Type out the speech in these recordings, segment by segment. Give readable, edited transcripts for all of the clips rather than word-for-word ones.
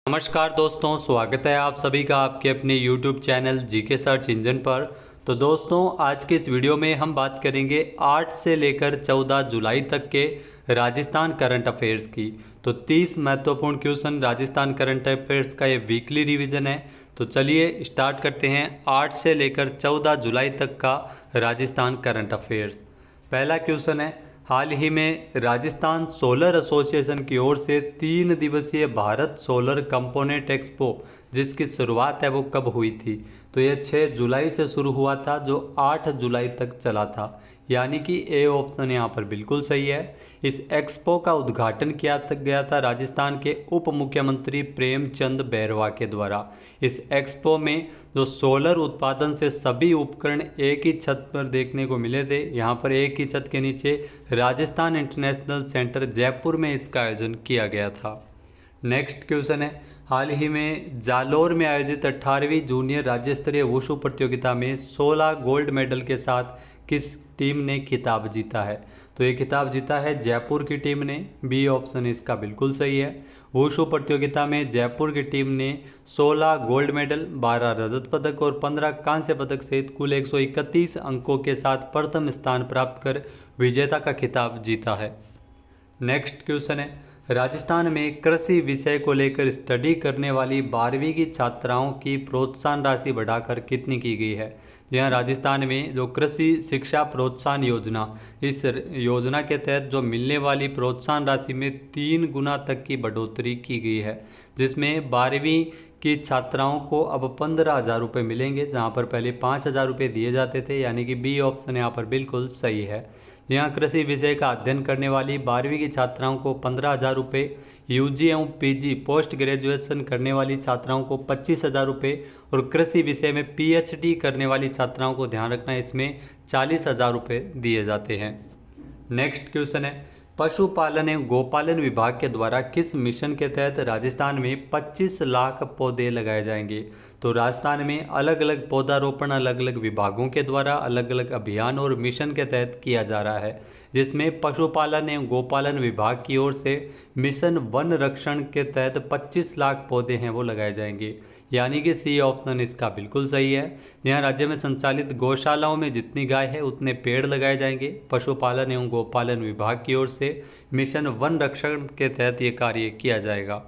नमस्कार दोस्तों, स्वागत है आप सभी का आपके अपने YouTube channel GK search engine पर। तो दोस्तों, आज के इस वीडियो में हम बात करेंगे 8 से लेकर 14 जुलाई तक के राजस्थान करंट अफेयर्स की। तो 30 महत्वपूर्ण क्वेश्चन राजस्थान करंट अफेयर्स का ये वीकली रिवीजन है। तो चलिए स्टार्ट करते हैं 8 से लेकर 14 जुलाई तक का राजस्थान करंट अफेयर्स। पहला क्वेश्चन है, हाल ही में राजस्थान सोलर एसोसिएशन की ओर से 3 दिवसीय भारत सोलर कंपोनेंट एक्सपो जिसकी शुरुआत है वो कब हुई थी? तो ये 6 जुलाई से शुरू हुआ था जो 8 जुलाई तक चला था, यानी कि ए ऑप्शन यहाँ पर बिल्कुल सही है। इस एक्सपो का उद्घाटन किया गया था राजस्थान के उप मुख्यमंत्री प्रेमचंद बैरवा के द्वारा। इस एक्सपो में जो सोलर उत्पादन से सभी उपकरण एक ही छत पर देखने को मिले थे। यहाँ पर एक ही छत के नीचे राजस्थान इंटरनेशनल सेंटर जयपुर में इसका आयोजन किया गया था। नेक्स्ट क्वेश्चन है, हाल ही में जालोर में आयोजित 18वीं जूनियर राज्य स्तरीय वुशु प्रतियोगिता में 16 गोल्ड मेडल के साथ किस टीम ने खिताब जीता है? तो ये खिताब जीता है जयपुर की टीम ने। बी ऑप्शन इसका बिल्कुल सही है। वुशु प्रतियोगिता में जयपुर की टीम ने 16 गोल्ड मेडल, 12 रजत पदक और 15 कांस्य पदक सहित कुल 131 अंकों के साथ प्रथम स्थान प्राप्त कर विजेता का खिताब जीता है। नेक्स्ट क्वेश्चन है, राजस्थान में कृषि विषय को लेकर स्टडी करने वाली 12वीं की छात्राओं की प्रोत्साहन राशि बढ़ाकर कितनी की गई है? जी हाँ, राजस्थान में जो कृषि शिक्षा प्रोत्साहन योजना, इस योजना के तहत जो मिलने वाली प्रोत्साहन राशि में 3 गुना तक की बढ़ोतरी की गई है, जिसमें 12वीं की छात्राओं को अब 15,000 रुपये मिलेंगे, जहाँ पर पहले 5,000 रुपये दिए जाते थे, यानी कि बी ऑप्शन यहाँ पर बिल्कुल सही है। यहाँ कृषि विषय का अध्ययन करने वाली 12वीं की छात्राओं को 15,000 रुपये, यूजी एवं पीजी पोस्ट ग्रेजुएशन करने वाली छात्राओं को 25,000 रुपये और कृषि विषय में पीएचडी करने वाली छात्राओं को ध्यान रखना इसमें 40,000 रुपये दिए जाते हैं। नेक्स्ट क्वेश्चन है, पशुपालन एवं गोपालन विभाग के द्वारा किस मिशन के तहत राजस्थान में 25 लाख पौधे लगाए जाएंगे? तो राजस्थान में अलग अलग पौधारोपण अलग अलग विभागों के द्वारा अलग अलग अभियान और मिशन के तहत किया जा रहा है, जिसमें पशुपालन एवं गोपालन विभाग की ओर से मिशन वन रक्षण के तहत 25 लाख पौधे हैं वो लगाए जाएंगे, यानी कि सी ऑप्शन इसका बिल्कुल सही है। यहाँ राज्य में संचालित गौशालाओं में जितनी गाय है उतने पेड़ लगाए जाएंगे। पशुपालन एवं गोपालन विभाग की ओर से मिशन वन रक्षण के तहत ये कार्य किया जाएगा।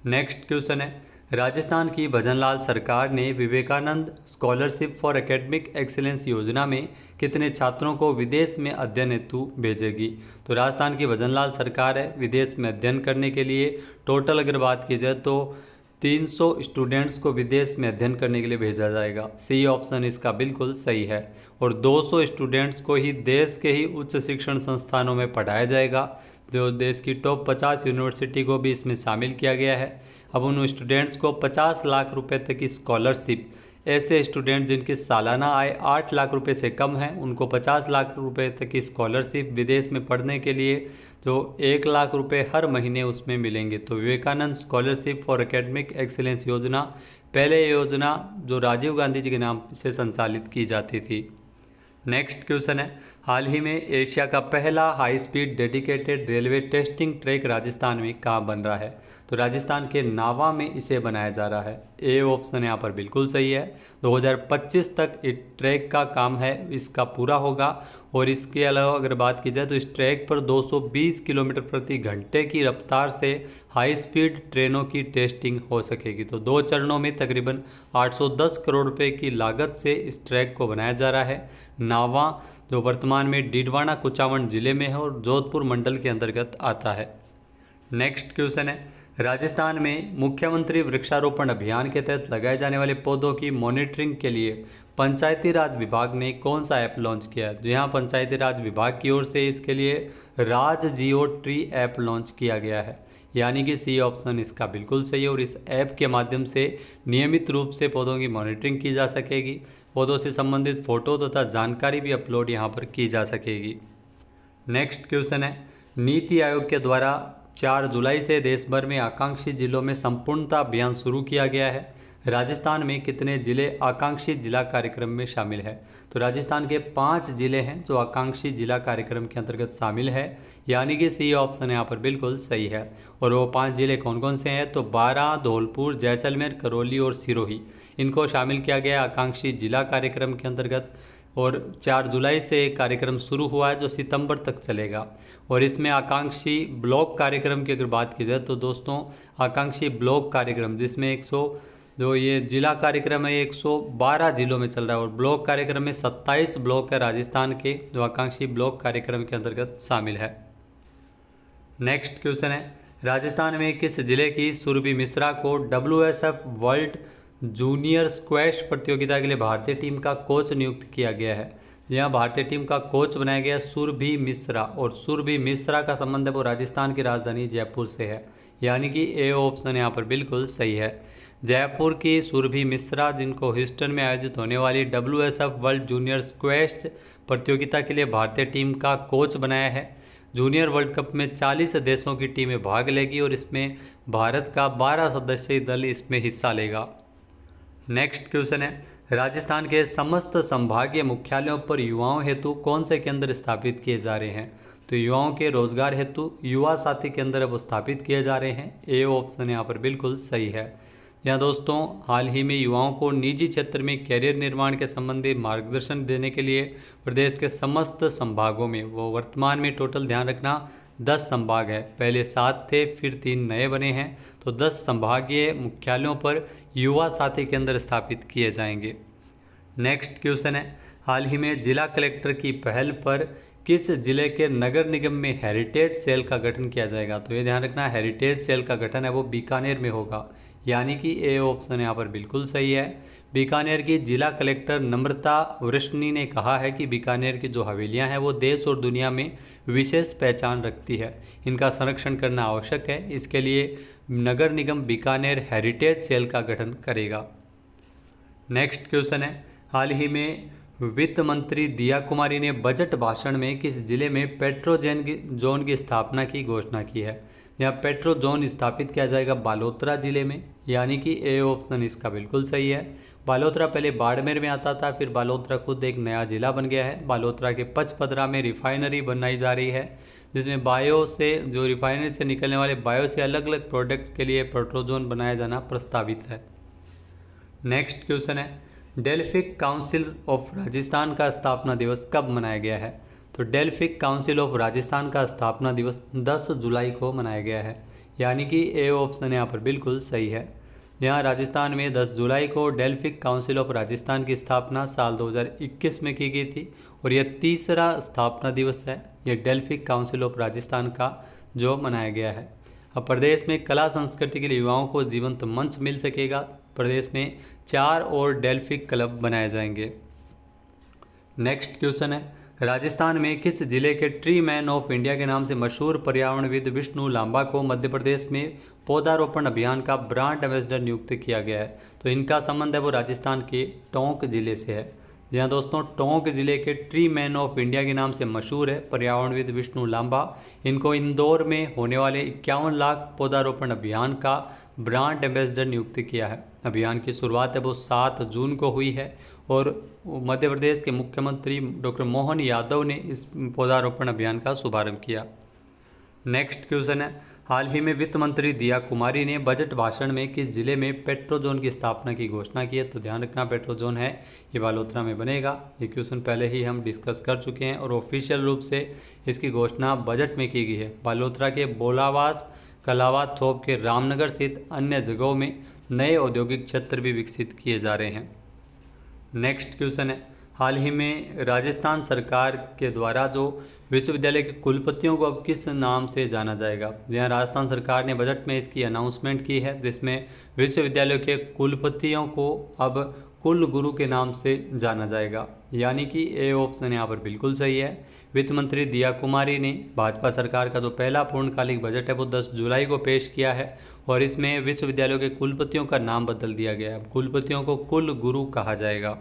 नेक्स्ट क्वेश्चन है, राजस्थान की भजनलाल सरकार ने Vivekananda scholarship for academic excellence योजना में कितने छात्रों को विदेश में अध्ययन हेतु भेजेगी? तो राजस्थान की भजनलाल सरकार है, विदेश में अध्ययन करने के लिए टोटल अगर बात की जाए तो 300 स्टूडेंट्स को विदेश में अध्ययन करने के लिए भेजा जाएगा। सी ऑप्शन इसका बिल्कुल सही है। और 200 स्टूडेंट्स को ही देश के ही उच्च शिक्षण संस्थानों में पढ़ाया जाएगा। जो देश की टॉप 50 यूनिवर्सिटी को भी इसमें शामिल किया गया है। अब उन स्टूडेंट्स को 50 लाख रुपए तक की स्कॉलरशिप, ऐसे स्टूडेंट जिनकी सालाना आय 8 लाख रुपए से कम है उनको 50 लाख रुपए तक की स्कॉलरशिप विदेश में पढ़ने के लिए जो 1 लाख रुपए हर महीने उसमें मिलेंगे। तो Vivekananda scholarship for academic excellence योजना पहले योजना जो राजीव गांधी जी के नाम से संचालित की जाती थी। नेक्स्ट क्वेश्चन है, हाल ही में एशिया का पहला high speed dedicated railway testing track Rajasthan में कहाँ बन रहा है? तो राजस्थान के नावा में इसे बनाया जा रहा है। ए ऑप्शन यहाँ पर बिल्कुल सही है। 2025 तक इस ट्रैक का काम है इसका पूरा होगा। और इसके अलावा अगर बात की जाए तो इस ट्रैक पर 220 किलोमीटर प्रति घंटे की रफ्तार से हाई स्पीड ट्रेनों की टेस्टिंग हो सकेगी। तो 2 चरणों में तकरीबन 810 करोड़ रुपए की लागत से इस ट्रैक को बनाया जा रहा है। नावा जो वर्तमान में डिडवाना कुचामन जिले में है और जोधपुर मंडल के अंतर्गत आता है। नेक्स्ट क्वेश्चन है, राजस्थान में मुख्यमंत्री वृक्षारोपण अभियान के तहत लगाए जाने वाले पौधों की मॉनिटरिंग के लिए पंचायती राज विभाग ने कौन सा ऐप लॉन्च किया है? यहाँ पंचायती राज विभाग की ओर से इसके लिए राज जियो ट्री ऐप लॉन्च किया गया है, यानी कि सी ऑप्शन इसका बिल्कुल सही है। और इस ऐप के माध्यम से नियमित रूप से पौधों की मॉनिटरिंग की जा सकेगी। पौधों से संबंधित फोटो तथा जानकारी भी अपलोड यहाँ पर की जा सकेगी। नेक्स्ट क्वेश्चन है, नीति आयोग के द्वारा 4 जुलाई से देश भर में आकांक्षी जिलों में संपूर्णता अभियान शुरू किया गया है। राजस्थान में कितने जिले आकांक्षी जिला कार्यक्रम में शामिल है? तो राजस्थान के 5 जिले हैं जो आकांक्षी जिला कार्यक्रम के अंतर्गत शामिल है, यानी कि सी ऑप्शन यहाँ पर बिल्कुल सही है। और वो 5 जिले कौन कौन से हैं? तो बारां, धौलपुर, जैसलमेर, करौली और सिरोही, इनको शामिल किया गया आकांक्षी जिला कार्यक्रम के अंतर्गत। और 4 जुलाई से एक कार्यक्रम शुरू हुआ है जो सितंबर तक चलेगा। और इसमें आकांक्षी ब्लॉक कार्यक्रम की अगर बात की जाए तो दोस्तों आकांक्षी ब्लॉक कार्यक्रम जिसमें 100 जो ये जिला कार्यक्रम है 112 जिलों में चल रहा है, और ब्लॉक कार्यक्रम में 27 ब्लॉक है राजस्थान के जो आकांक्षी ब्लॉक कार्यक्रम के अंतर्गत शामिल है। नेक्स्ट क्वेश्चन है, राजस्थान में किस जिले की सुरभि मिश्रा को WSF वर्ल्ड जूनियर स्क्वैश प्रतियोगिता के लिए भारतीय टीम का कोच नियुक्त किया गया है? यहाँ भारतीय टीम का कोच बनाया गया सुरभि मिश्रा, और सुरभि मिश्रा का संबंध है वो राजस्थान की राजधानी जयपुर से है, यानी कि ए ऑप्शन यहाँ पर बिल्कुल सही है। जयपुर की सुरभि मिश्रा जिनको ह्यूस्टन में आयोजित होने वाली WSF वर्ल्ड जूनियर स्क्वैश प्रतियोगिता के लिए भारतीय टीम का कोच बनाया है। जूनियर वर्ल्ड कप में 40 देशों की टीमें भाग लेगी और इसमें भारत का 12 सदस्यीय दल इसमें हिस्सा लेगा। नेक्स्ट क्वेश्चन है, राजस्थान के समस्त संभागीय मुख्यालयों पर युवाओं हेतु कौन से केंद्र स्थापित किए जा रहे हैं? तो युवाओं के रोजगार हेतु युवा साथी केंद्र वो स्थापित किए जा रहे हैं। ए ऑप्शन यहाँ पर बिल्कुल सही है। यहाँ दोस्तों हाल ही में युवाओं को निजी क्षेत्र में कैरियर निर्माण के संबंधी मार्गदर्शन देने के लिए प्रदेश के समस्त संभागों में, वो वर्तमान में टोटल ध्यान रखना 10 संभाग है, पहले 7 थे फिर 3 नए बने हैं, तो 10 संभागीय मुख्यालयों पर युवा साथी केंद्र स्थापित किए जाएंगे। नेक्स्ट क्वेश्चन है, हाल ही में जिला कलेक्टर की पहल पर किस जिले के नगर निगम में हेरिटेज सेल का गठन किया जाएगा? तो ये ध्यान रखना हेरिटेज सेल का गठन है वो बीकानेर में होगा, यानी कि ए ऑप्शन यहाँ पर बिल्कुल सही है। बीकानेर की जिला कलेक्टर नम्रता वृष्णी ने कहा है कि बीकानेर की जो हवेलियाँ हैं वो देश और दुनिया में विशेष पहचान रखती है, इनका संरक्षण करना आवश्यक है। इसके लिए नगर निगम बीकानेर हेरिटेज सेल का गठन करेगा। नेक्स्ट क्वेश्चन है, हाल ही में वित्त मंत्री दिया कुमारी ने बजट भाषण में किस जिले में पेट्रोजेन जोन की स्थापना की घोषणा की है? यहाँ पेट्रो जोन स्थापित किया जाएगा बालोतरा जिले में, यानी कि ए ऑप्शन इसका बिल्कुल सही है। बालोतरा पहले बाड़मेर में आता था, फिर बालोतरा खुद एक नया जिला बन गया है। बालोतरा के पचपदरा में रिफाइनरी बनाई जा रही है जिसमें बायो से जो रिफाइनरी से निकलने वाले बायो से अलग अलग प्रोडक्ट के लिए पेट्रो जोन बनाया जाना प्रस्तावित है। नेक्स्ट क्वेश्चन है, डेल्फिक काउंसिल ऑफ राजस्थान का स्थापना दिवस कब मनाया गया है? तो डेल्फिक काउंसिल ऑफ राजस्थान का स्थापना दिवस 10 जुलाई को मनाया गया है, यानी कि ए ऑप्शन यहाँ पर बिल्कुल सही है। यहाँ राजस्थान में 10 जुलाई को डेल्फिक काउंसिल ऑफ राजस्थान की स्थापना साल 2021 में की गई थी, और यह तीसरा स्थापना दिवस है ये डेल्फिक काउंसिल ऑफ राजस्थान का जो मनाया गया है। अब प्रदेश में कला संस्कृति के लिए युवाओं को जीवंत मंच मिल सकेगा। प्रदेश में 4 और डेल्फिक क्लब बनाए जाएंगे। नेक्स्ट क्वेश्चन है, राजस्थान में किस जिले के ट्री मैन ऑफ इंडिया के नाम से मशहूर पर्यावरणविद विष्णु लांबा को मध्य प्रदेश में पौधारोपण अभियान का ब्रांड एम्बेसडर नियुक्त किया गया है? तो इनका संबंध है वो राजस्थान के टोंक जिले से है। जी हाँ दोस्तों, टोंक जिले के ट्री मैन ऑफ इंडिया के नाम से मशहूर है पर्यावरणविद विष्णु लांबा। इनको इंदौर में होने वाले 51 लाख पौधारोपण अभियान का ब्रांड एम्बेसडर नियुक्त किया है। अभियान की शुरुआत है वो 7 जून को हुई है, और मध्य प्रदेश के मुख्यमंत्री डॉक्टर मोहन यादव ने इस पौधारोपण अभियान का शुभारंभ किया। नेक्स्ट क्वेश्चन है, हाल ही में वित्त मंत्री दिया कुमारी ने बजट भाषण में किस जिले में पेट्रो जोन की स्थापना की घोषणा की है? तो ध्यान रखना पेट्रो जोन है ये बालोतरा में बनेगा। ये क्वेश्चन पहले ही हम डिस्कस कर चुके हैं, और ऑफिशियल रूप से इसकी घोषणा बजट में की गई है। बालोतरा के बोलावास, कलावा, थोप के रामनगर सहित अन्य जगहों में नए औद्योगिक क्षेत्र भी विकसित किए जा रहे हैं। नेक्स्ट क्वेश्चन है, हाल ही में राजस्थान सरकार के द्वारा जो विश्वविद्यालय के कुलपतियों को अब किस नाम से जाना जाएगा? यहाँ राजस्थान सरकार ने बजट में इसकी अनाउंसमेंट की है, जिसमें विश्वविद्यालयों के कुलपतियों को अब कुल गुरु के नाम से जाना जाएगा, यानी कि ए ऑप्शन यहाँ पर बिल्कुल सही है। वित्त मंत्री दिया कुमारी ने भाजपा सरकार का जो पहला पूर्णकालिक बजट है वो 10 जुलाई को पेश किया है, और इसमें विश्वविद्यालयों के कुलपतियों का नाम बदल दिया गया है। कुलपतियों को कुल गुरु कहा जाएगा।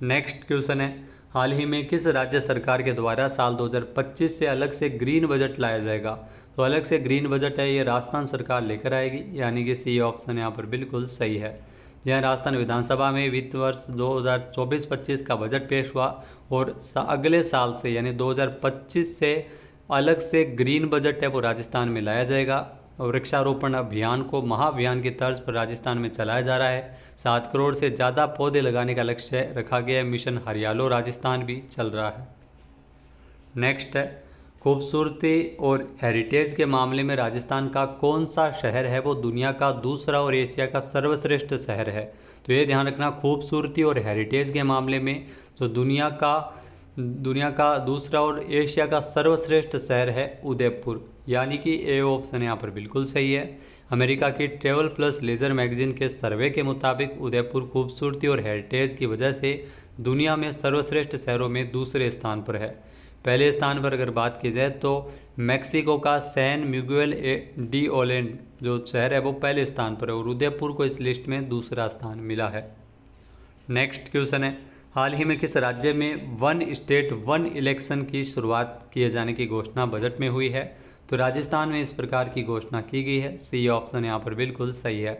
नेक्स्ट क्वेश्चन है, हाल ही में किस राज्य सरकार के द्वारा साल 2025 से अलग से ग्रीन बजट लाया जाएगा? तो अलग से ग्रीन बजट है ये राजस्थान सरकार लेकर आएगी, यानी कि सी ऑप्शन यहाँ पर बिल्कुल सही है। जहाँ राजस्थान विधानसभा में वित्त वर्ष 2024-25 का बजट पेश हुआ और अगले साल से यानी 2025 से अलग से ग्रीन बजट है वो राजस्थान में लाया जाएगा। और वृक्षारोपण अभियान को महाअभियान की तर्ज पर राजस्थान में चलाया जा रहा है। 7 करोड़ से ज़्यादा पौधे लगाने का लक्ष्य रखा गया है। मिशन हरियालो राजस्थान भी चल रहा है। नेक्स्ट है, खूबसूरती और हेरिटेज के मामले में राजस्थान का कौन सा शहर है वो दुनिया का दूसरा और एशिया का सर्वश्रेष्ठ शहर है। तो ये ध्यान रखना, खूबसूरती और हेरिटेज के मामले में तो दुनिया का दूसरा और एशिया का सर्वश्रेष्ठ शहर है उदयपुर, यानी कि ए ऑप्शन यहाँ पर बिल्कुल सही है। अमेरिका की ट्रैवल प्लस लेजर मैगजीन के सर्वे के मुताबिक उदयपुर खूबसूरती और हेरिटेज की वजह से दुनिया में सर्वश्रेष्ठ शहरों में दूसरे स्थान पर है। पहले स्थान पर अगर बात की जाए तो मैक्सिको का सैन मिगुएल डी ओलेंड जो शहर है वो पहले स्थान पर है और उदयपुर को इस लिस्ट में दूसरा स्थान मिला है। नेक्स्ट क्वेश्चन है, हाल ही में किस राज्य में वन स्टेट वन इलेक्शन की शुरुआत किए जाने की घोषणा बजट में हुई है। तो राजस्थान में इस प्रकार की घोषणा की गई है। सी ऑप्शन यहाँ पर बिल्कुल सही है।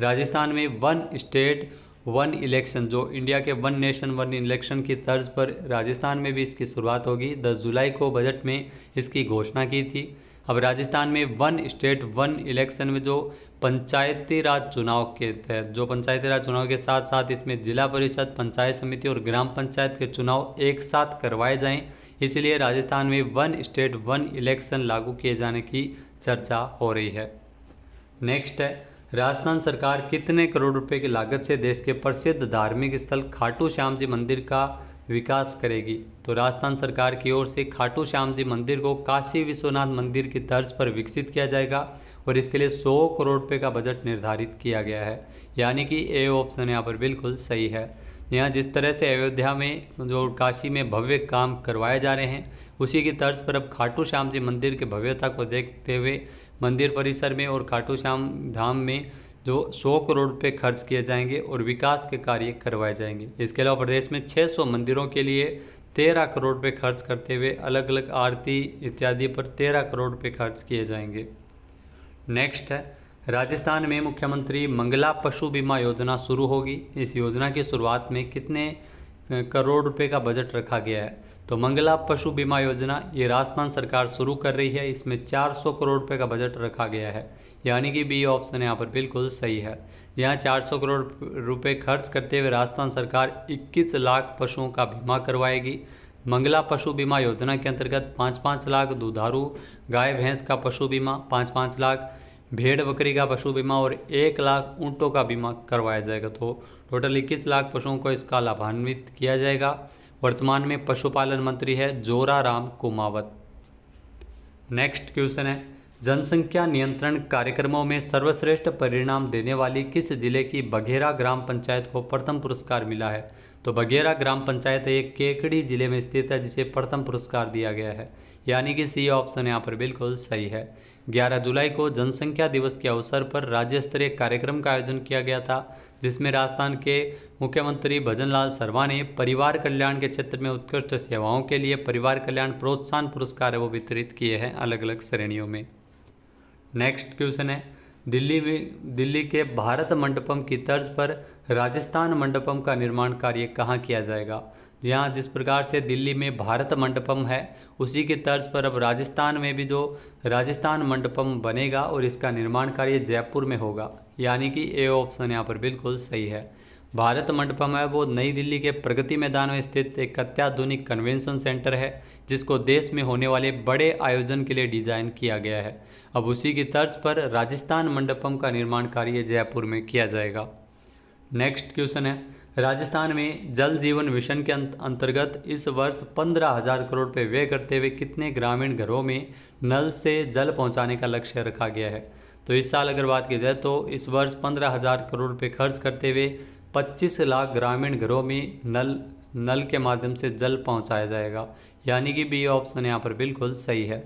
राजस्थान में वन स्टेट वन इलेक्शन जो इंडिया के वन नेशन वन इलेक्शन की तर्ज पर राजस्थान में भी इसकी शुरुआत होगी। 10 जुलाई को बजट में इसकी घोषणा की थी। अब राजस्थान में वन स्टेट वन इलेक्शन में जो पंचायती राज चुनाव के तहत जो पंचायती राज चुनाव के साथ साथ इसमें जिला परिषद, पंचायत समिति और ग्राम पंचायत के चुनाव एक साथ करवाए जाएं, इसलिए राजस्थान में वन स्टेट वन इलेक्शन लागू किए जाने की चर्चा हो रही है। नेक्स्ट है, राजस्थान सरकार कितने करोड़ रुपए की लागत से देश के प्रसिद्ध धार्मिक स्थल खाटू श्याम जी मंदिर का विकास करेगी। तो राजस्थान सरकार की ओर से खाटू श्याम जी मंदिर को काशी विश्वनाथ मंदिर की तर्ज पर विकसित किया जाएगा और इसके लिए 100 करोड़ रुपए का बजट निर्धारित किया गया है, यानी कि ए ऑप्शन यहाँ पर बिल्कुल सही है। यहाँ जिस तरह से अयोध्या में जो काशी में भव्य काम करवाए जा रहे हैं उसी की तर्ज पर अब खाटू श्याम जी मंदिर की भव्यता को देखते हुए मंदिर परिसर में और खाटू श्याम धाम में जो 100 करोड़ रुपये खर्च किए जाएंगे और विकास के कार्य करवाए जाएंगे। इसके अलावा प्रदेश में 600 मंदिरों के लिए 13 करोड़ रुपये खर्च करते हुए अलग अलग आरती इत्यादि पर 13 करोड़ रुपये खर्च किए जाएंगे। नेक्स्ट है, राजस्थान में मुख्यमंत्री मंगला पशु बीमा योजना शुरू होगी। इस योजना की शुरुआत में कितने करोड़ रुपए का बजट रखा गया है। तो मंगला पशु बीमा योजना ये राजस्थान सरकार शुरू कर रही है। इसमें 400 करोड़ रुपए का बजट रखा गया है, यानी कि बी ऑप्शन यहाँ पर बिल्कुल सही है। यहाँ 400 करोड़ रुपए खर्च करते हुए राजस्थान सरकार 21 लाख पशुओं का बीमा करवाएगी। मंगला पशु बीमा योजना के अंतर्गत 5-5 लाख दुधारू गाय भैंस का पशु बीमा, 5-5 लाख भेड़ बकरी का पशु बीमा और 1 लाख ऊँटों का बीमा करवाया जाएगा। तो टोटल 21 लाख पशुओं को इसका लाभान्वित किया जाएगा। वर्तमान में पशुपालन मंत्री है जोराराम कुमावत। नेक्स्ट क्वेश्चन है, जनसंख्या नियंत्रण कार्यक्रमों में सर्वश्रेष्ठ परिणाम देने वाली किस जिले की बघेरा ग्राम पंचायत को प्रथम पुरस्कार मिला है। तो बघेरा ग्राम पंचायत एक केकड़ी जिले में स्थित है जिसे प्रथम पुरस्कार दिया गया है, यानी कि सी ऑप्शन यहाँ पर बिल्कुल सही है। 11 जुलाई को जनसंख्या दिवस के अवसर पर राज्य स्तरीय कार्यक्रम का आयोजन किया गया था जिसमें राजस्थान के मुख्यमंत्री भजनलाल शर्मा ने परिवार कल्याण के क्षेत्र में उत्कृष्ट सेवाओं के लिए परिवार कल्याण प्रोत्साहन पुरस्कार वो वितरित किए हैं अलग अलग श्रेणियों में। नेक्स्ट क्वेश्चन है, दिल्ली के भारत मंडपम की तर्ज पर राजस्थान मंडपम का निर्माण कार्य कहाँ किया जाएगा। जहाँ जिस प्रकार से दिल्ली में भारत मंडपम है उसी की तर्ज पर अब राजस्थान में भी जो राजस्थान मंडपम बनेगा और इसका निर्माण कार्य जयपुर में होगा, यानी कि ए ऑप्शन यहाँ पर बिल्कुल सही है। भारत मंडपम है वो नई दिल्ली के प्रगति मैदान में स्थित एक अत्याधुनिक कन्वेंशन सेंटर है जिसको देश में होने वाले बड़े आयोजन के लिए डिज़ाइन किया गया है। अब उसी की तर्ज पर राजस्थान मंडपम का निर्माण कार्य जयपुर में किया जाएगा। नेक्स्ट क्वेश्चन है, राजस्थान में जल जीवन मिशन के अंतर्गत इस वर्ष 15,000 करोड़ रुपये व्यय करते हुए कितने ग्रामीण घरों में नल से जल पहुंचाने का लक्ष्य रखा गया है। तो इस साल अगर बात की जाए तो इस वर्ष 15,000 करोड़ रुपये खर्च करते हुए 25 लाख ग्रामीण घरों में नल के माध्यम से जल पहुंचाया जाएगा, यानी कि बी ऑप्शन यहाँ पर बिल्कुल सही है।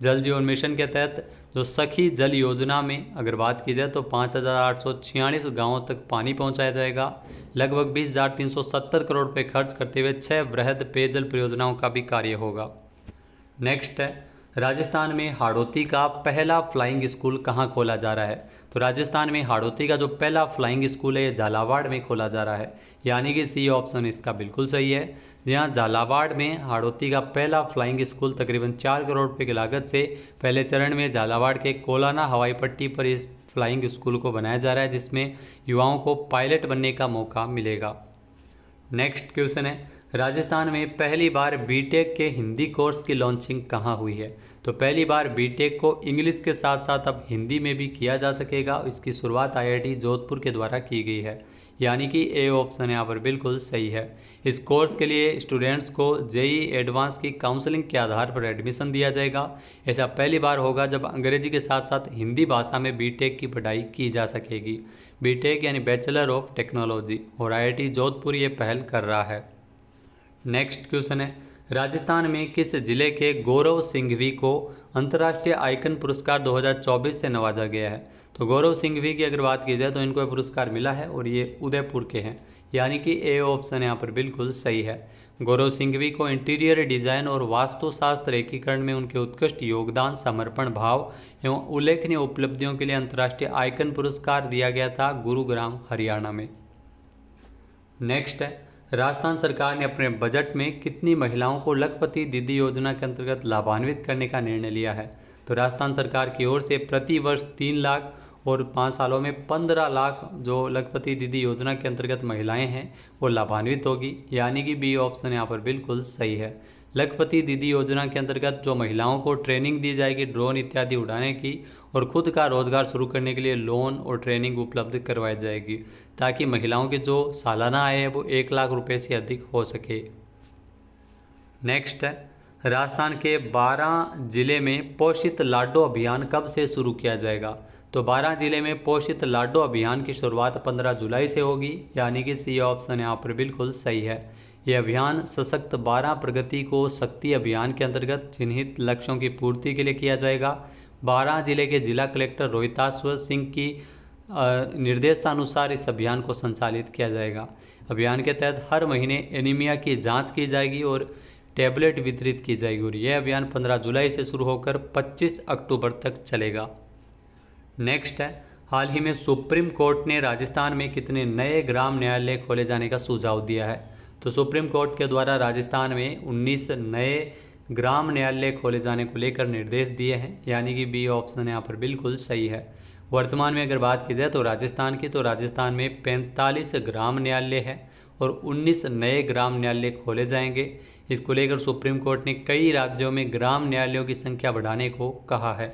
जल जीवन मिशन के तहत जो सखी जल योजना में अगर बात की जाए तो 5,846 गाँवों तक पानी पहुंचाया जाएगा। लगभग 20,370 करोड़ रुपये खर्च करते हुए 6 वृहद पेयजल परियोजनाओं का भी कार्य होगा। नेक्स्ट है, राजस्थान में हाड़ौती का पहला फ्लाइंग स्कूल कहाँ खोला जा रहा है। तो राजस्थान में हाड़ौती का जो पहला फ्लाइंग स्कूल है ये झालावाड़ में खोला जा रहा है, यानी कि सी ऑप्शन इसका बिल्कुल सही है। जी हाँ, झालावाड़ में हाड़ौती का पहला फ्लाइंग स्कूल तकरीबन 4 करोड़ रुपये की लागत से पहले चरण में झालावाड़ के कोलाना हवाई पट्टी पर इस फ्लाइंग स्कूल को बनाया जा रहा है, जिसमें युवाओं को पायलट बनने का मौका मिलेगा। नेक्स्ट क्वेश्चन है, राजस्थान में पहली बार बीटेक के हिंदी कोर्स की लॉन्चिंग कहाँ हुई है? तो पहली बार बीटेक को इंग्लिश के साथ साथ अब हिंदी में भी किया जा सकेगा। इसकी शुरुआत आईआईटी जोधपुर के द्वारा की गई है, यानी कि ए ऑप्शन यहाँ पर बिल्कुल सही है। इस कोर्स के लिए स्टूडेंट्स को जेई एडवांस की काउंसलिंग के आधार पर एडमिशन दिया जाएगा। ऐसा पहली बार होगा जब अंग्रेजी के साथ साथ हिंदी भाषा में बीटेक की पढ़ाई की जा सकेगी। बीटेक यानी बैचलर ऑफ टेक्नोलॉजी, और आईआईटी जोधपुर ये पहल कर रहा है। नेक्स्ट क्वेश्चन है, राजस्थान में किस जिले के गौरव सिंघवी को अंतर्राष्ट्रीय आइकन पुरस्कार 2024 से नवाजा गया है? तो गौरव सिंघवी की अगर बात की जाए तो इनको पुरस्कार मिला है और ये उदयपुर के हैं, यानी कि ए ऑप्शन यहाँ पर बिल्कुल सही है। गौरव सिंघवी को इंटीरियर डिजाइन और वास्तुशास्त्र एकीकरण में उनके उत्कृष्ट योगदान, समर्पण भाव एवं उल्लेखनीय उपलब्धियों के लिए अंतर्राष्ट्रीय आइकन पुरस्कार दिया गया था गुरुग्राम, हरियाणा में। नेक्स्ट है, राजस्थान सरकार ने अपने बजट में कितनी महिलाओं को लखपति दीदी योजना के अंतर्गत लाभान्वित करने का निर्णय लिया है? तो राजस्थान सरकार की ओर से प्रति वर्ष 3 लाख और 5 सालों में 15 लाख जो लखपति दीदी योजना के अंतर्गत महिलाएं हैं वो लाभान्वित होगी, यानी कि बी ऑप्शन यहाँ पर बिल्कुल सही है। लखपति दीदी योजना के अंतर्गत जो महिलाओं को ट्रेनिंग दी जाएगी ड्रोन इत्यादि उड़ाने की, और खुद का रोजगार शुरू करने के लिए लोन और ट्रेनिंग उपलब्ध करवाई जाएगी, ताकि महिलाओं की जो सालाना आय है वो 1 लाख रुपए से अधिक हो सके। नेक्स्ट है, राजस्थान के 12 जिले में पोषित लाडो अभियान कब से शुरू किया जाएगा? तो 12 जिले में पोषित लाडो अभियान की शुरुआत 15 जुलाई से होगी, यानी कि सी ऑप्शन यहाँ पर बिल्कुल सही है। यह अभियान सशक्त 12 प्रगति को शक्ति अभियान के अंतर्गत चिन्हित लक्ष्यों की पूर्ति के लिए किया जाएगा। 12 जिले के जिला कलेक्टर रोहिताश्वर सिंह की निर्देशानुसार इस अभियान को संचालित किया जाएगा। अभियान के तहत हर महीने एनीमिया की जांच की जाएगी और टैबलेट वितरित की जाएगी, और यह अभियान 15 जुलाई से शुरू होकर 25 अक्टूबर तक चलेगा। नेक्स्ट है, हाल ही में सुप्रीम कोर्ट ने राजस्थान में कितने नए ग्राम न्यायालय खोले जाने का सुझाव दिया है? तो सुप्रीम कोर्ट के द्वारा राजस्थान में 19 नए ग्राम न्यायालय खोले जाने को लेकर निर्देश दिए हैं, यानी कि बी ऑप्शन यहाँ पर बिल्कुल सही है। वर्तमान में अगर बात की जाए तो राजस्थान में 45 ग्राम न्यायालय है और 19 नए ग्राम न्यायालय खोले जाएंगे। इसको लेकर सुप्रीम कोर्ट ने कई राज्यों में ग्राम न्यायालयों की संख्या बढ़ाने को कहा है।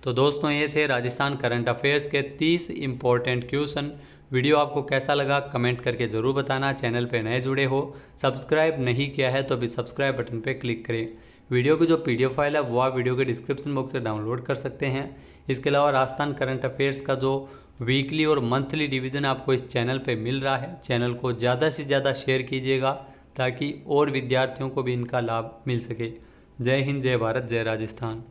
तो दोस्तों, ये थे राजस्थान करंट अफेयर्स के 30 इंपॉर्टेंट क्वेश्चन। वीडियो आपको कैसा लगा कमेंट करके ज़रूर बताना। चैनल पे नए जुड़े हो, सब्सक्राइब नहीं किया है तो अभी सब्सक्राइब बटन पे क्लिक करें। वीडियो की जो PDF फाइल है वो आप वीडियो के डिस्क्रिप्शन बॉक्स से डाउनलोड कर सकते हैं। इसके अलावा राजस्थान करंट अफेयर्स का जो वीकली और मंथली डिवीज़न आपको इस चैनल पे मिल रहा है, चैनल को ज़्यादा से ज़्यादा शेयर कीजिएगा ताकि और विद्यार्थियों को भी इनका लाभ मिल सके। जय हिंद, जय भारत, जय राजस्थान।